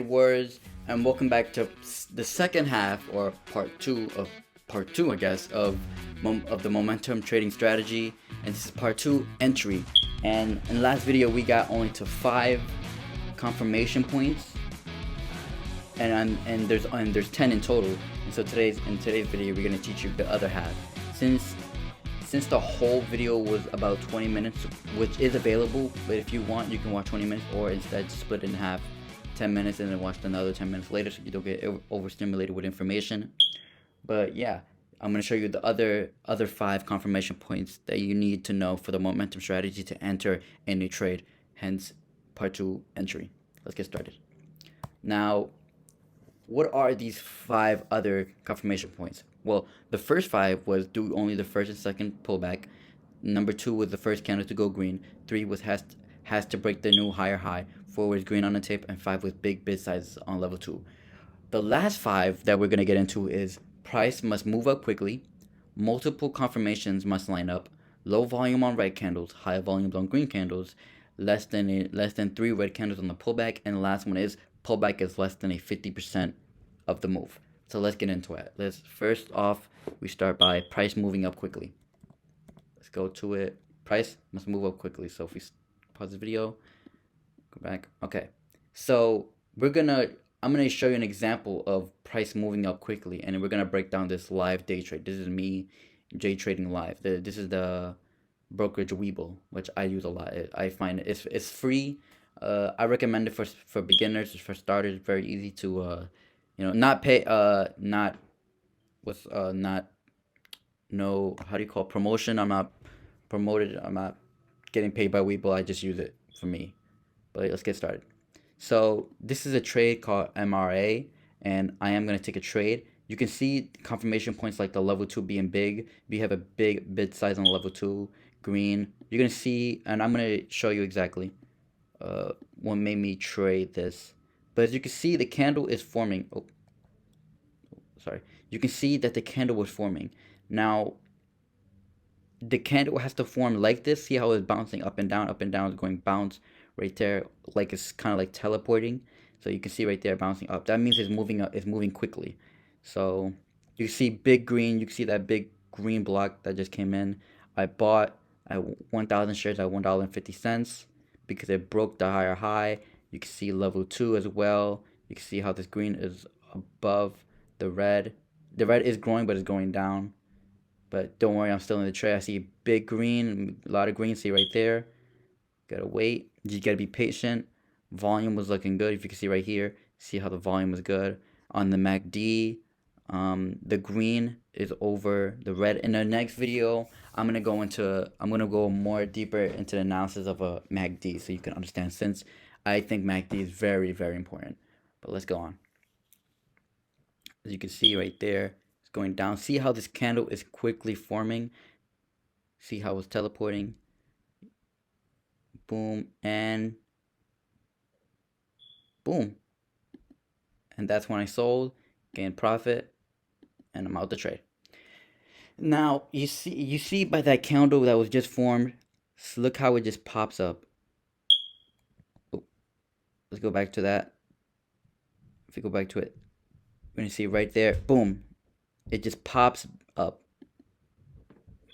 Words, and welcome back to the second half, or part two, I guess, of the momentum trading strategy. And this is part two, entry. And in the last video, we got only to 5 confirmation points, and there's 10 in total. And so in today's video, we're gonna teach you the other half. Since the whole video was about 20 minutes, which is available, but if you want, you can watch 20 minutes, or instead split it in half. 10 minutes and then watch another 10 minutes later so you don't get overstimulated with information. But yeah, I'm going to show you the other 5 confirmation points that you need to know for the momentum strategy to enter any trade, hence part 2, entry. Let's get started. Now, what are these 5 other confirmation points? Well, the first 5 was do only the first and second pullback. Number 2 was the first candle to go green. 3 was has to break the new higher high. 4 was green on the tape, and 5 was big bid sizes on level 2. The last 5 that we're going to get into is price must move up quickly, multiple confirmations must line up, low volume on red candles, high volumes on green candles, less than 3 red candles on the pullback, and the last one is pullback is less than a 50% of the move. So let's get into it. Let's first off, we start by price moving up quickly. Let's go to it. Price must move up quickly. So if we pause the video, go back. Okay. So I'm gonna show you an example of price moving up quickly, and we're gonna break down this live day trade. This is me day trading live. This is the brokerage Webull, which I use a lot. I find it's free. I recommend it for beginners, for starters. Very easy to not pay not with not no, how do you call it, promotion. I'm not promoted. I'm not getting paid by Webull. I just use it for me. But let's get started. So this is a trade called MRA, and I am going to take a trade. You can see confirmation points like the level 2 being big. We have a big bid size on level 2, green. You're going to see, and I'm going to show you exactly what made me trade this. But as you can see, the candle is forming. Oh, sorry. You can see that the candle was forming. Now, the candle has to form like this. See how it's bouncing up and down, it's going bounce right there, like it's kind of like teleporting. So you can see right there bouncing up. That means it's moving up, it's moving quickly. So you see big green, you can see that big green block that just came in. I bought at 1,000 shares at $1.50 because it broke the higher high. You can see level 2 as well. You can see how this green is above the red. The red is growing, but it's going down. But don't worry, I'm still in the trade. I see big green, a lot of green. See right there. Gotta wait. You gotta be patient. Volume was looking good. If you can see right here, see how the volume was good. On the MACD, the green is over the red. In the next video, I'm gonna go more deeper into the analysis of a MACD so you can understand, since I think MACD is very, very important. But let's go on. As you can see right there, it's going down. See how this candle is quickly forming. See how it's teleporting. Boom, and boom. And that's when I sold, gained profit, and I'm out the trade. Now, you see by that candle that was just formed, look how it just pops up. Oh, let's go back to that. If we go back to it, we're going to see right there, boom. It just pops up.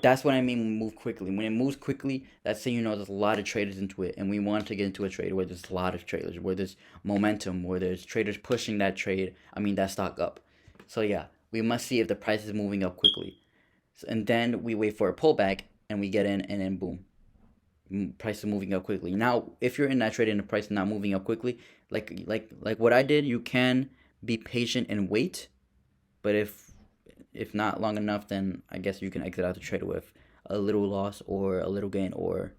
That's what I mean move quickly. When it moves quickly, that's saying there's a lot of traders into it, and we want to get into a trade where there's a lot of traders, where there's momentum, where there's traders pushing that that stock up. So yeah, we must see if the price is moving up quickly. And then we wait for a pullback, and we get in, and then boom, price is moving up quickly. Now, if you're in that trade and the price is not moving up quickly, like what I did, you can be patient and wait. But if not long enough, then I guess you can exit out the trade with a little loss or a little gain, or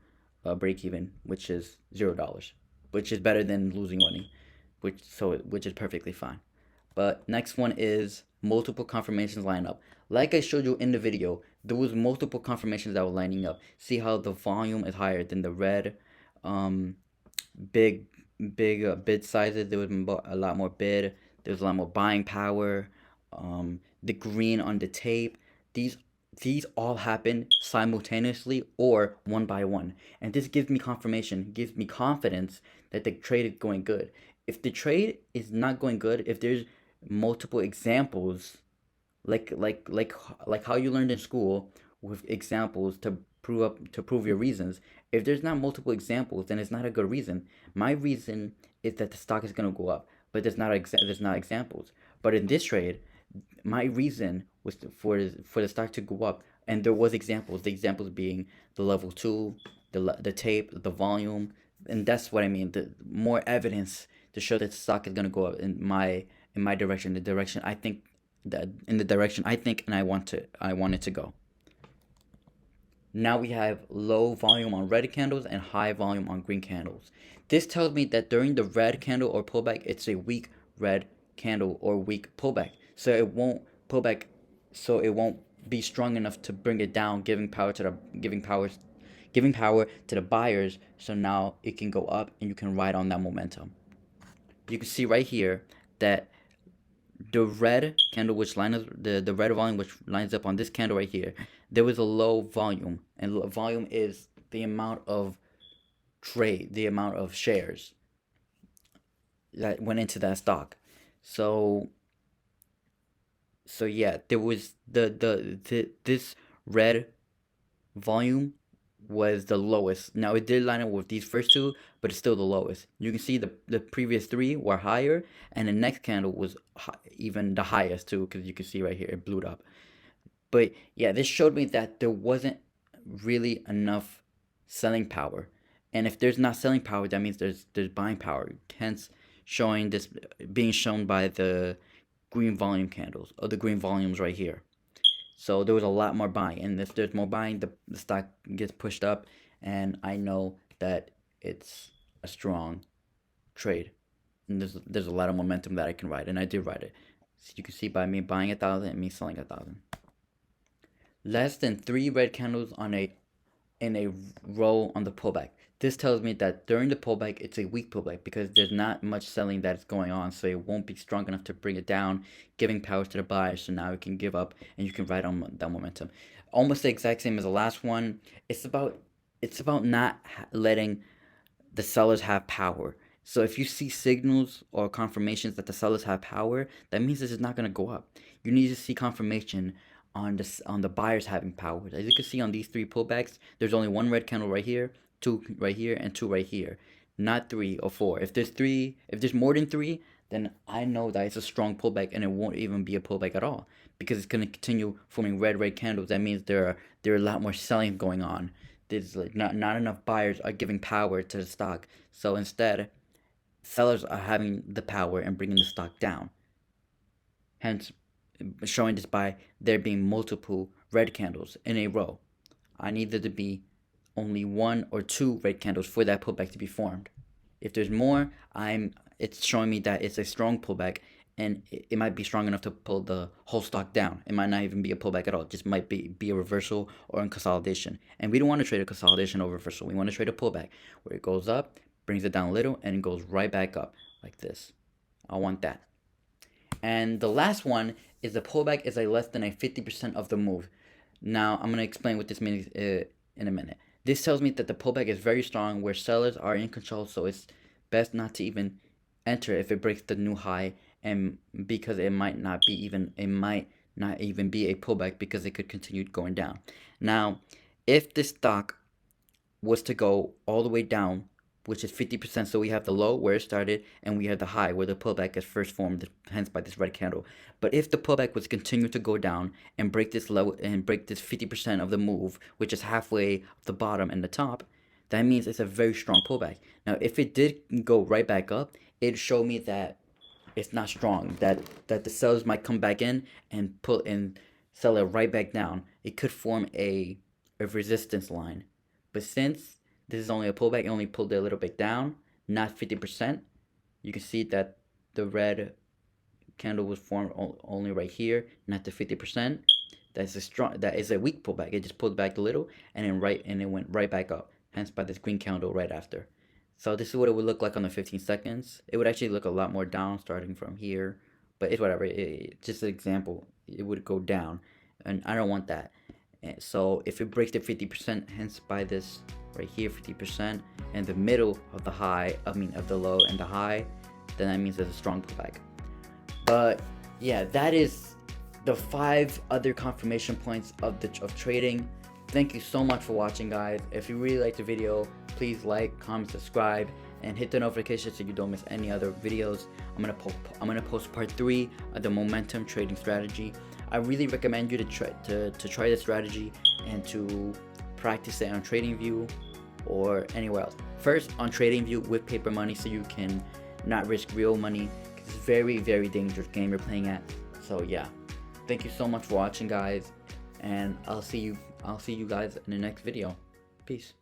a break even, which is $0, which is better than losing money, which is perfectly fine. But next one is multiple confirmations line up. Like I showed you in the video, there was multiple confirmations that were lining up. See how the volume is higher than the red. Big bid sizes. There was a lot more bid. There was a lot more buying power. The green on the tape. These all happen simultaneously or one by one, and this gives me confirmation, gives me confidence that the trade is going good. if the trade is not going good, if there's multiple examples, like like like like how you learned in school with examples to prove your reasons. If there's not multiple examples, then it's not a good reason. My reason is that the stock is gonna go up, but there's not examples. But in this trade, my reason was for the stock to go up, and there was examples. The examples being the level two, the tape, the volume, and that's what I mean. The more evidence to show that the stock is gonna go up in my direction, the direction I think that in the direction I think and I want it to go. Now we have low volume on red candles and high volume on green candles. This tells me that during the red candle or pullback, it's a weak red candle or weak pullback. So it won't pull back, so it won't be strong enough to bring it down, giving power to the buyers. So now it can go up and you can ride on that momentum. You can see right here that the red candle which lines the red volume which lines up on this candle right here, there was a low volume, and volume is the amount of trade, the amount of shares that went into that stock. So yeah, there was this red volume was the lowest. Now it did line up with these first two, but it's still the lowest. You can see the previous three were higher, and the next candle was even the highest too, because you can see right here it blew up. But yeah, this showed me that there wasn't really enough selling power, and if there's not selling power, that means there's buying power. Hence, showing this being shown by the green volume candles or the green volumes right here. So there was a lot more buying, and if there's more buying, the stock gets pushed up, and I know that it's a strong trade, and there's a lot of momentum that I can ride, and I did ride it. So you can see by me buying 1,000 and me selling 1,000. Less than 3 red candles in a row on the pullback. This tells me that during the pullback, it's a weak pullback because there's not much selling that's going on, so it won't be strong enough to bring it down, giving power to the buyers, so now it can give up and you can ride on that momentum. Almost the exact same as the last one. It's about not letting the sellers have power. So if you see signals or confirmations that the sellers have power, that means this is not going to go up. You need to see confirmation on the buyers having power. As you can see on these 3 pullbacks, there's only 1 red candle right here, 2 right here, and 2 right here, not 3 or 4. If there's more than 3, then I know that it's a strong pullback, and it won't even be a pullback at all because it's going to continue forming red candles. That means there are a lot more selling going on. There's like not enough buyers are giving power to the stock. So instead, sellers are having the power and bringing the stock down. Hence, showing this by there being multiple red candles in a row. I need there to be only 1 or 2 red candles for that pullback to be formed. If there's more, it's showing me that it's a strong pullback, and it might be strong enough to pull the whole stock down. It might not even be a pullback at all. It just might be a reversal or a consolidation. And we don't want to trade a consolidation or reversal. We want to trade a pullback where it goes up, brings it down a little, and it goes right back up like this. I want that. And the last one is the pullback is a less than a 50% of the move. Now, I'm going to explain what this means in a minute. This tells me that the pullback is very strong where sellers are in control, so it's best not to even enter if it breaks the new high, and because it might not even be a pullback because it could continue going down. Now, if this stock was to go all the way down, which is 50%, so we have the low where it started, and we have the high where the pullback is first formed, hence by this red candle. But if the pullback was to continue to go down and break this low and break this 50% of the move, which is halfway of the bottom and the top, that means it's a very strong pullback. Now, if it did go right back up, it'd show me that it's not strong, that the sellers might come back in and pull and sell it right back down. It could form a resistance line. But since this is only a pullback, it only pulled it a little bit down, not 50%. You can see that the red candle was formed only right here, not the 50%. That is a weak pullback. It just pulled back a little and it went right back up. Hence by this green candle right after. So this is what it would look like on the 15 seconds. It would actually look a lot more down starting from here, but it's whatever. Just an example. It would go down, and I don't want that. So if it breaks the 50%, hence by this right here, 50%, and the middle of the high, of the low and the high, then that means there's a strong pullback. But yeah, that is the 5 other confirmation points of trading. Thank you so much for watching, guys. If you really liked the video, please like, comment, subscribe, and hit the notification so you don't miss any other videos. I'm gonna post part 3 of the momentum trading strategy. I really recommend you to try this strategy and to practice it on TradingView or anywhere else. First on TradingView with paper money, so you can not risk real money. It's a very, very dangerous game you're playing at. So yeah, thank you so much for watching, guys, and I'll see you guys in the next video. Peace.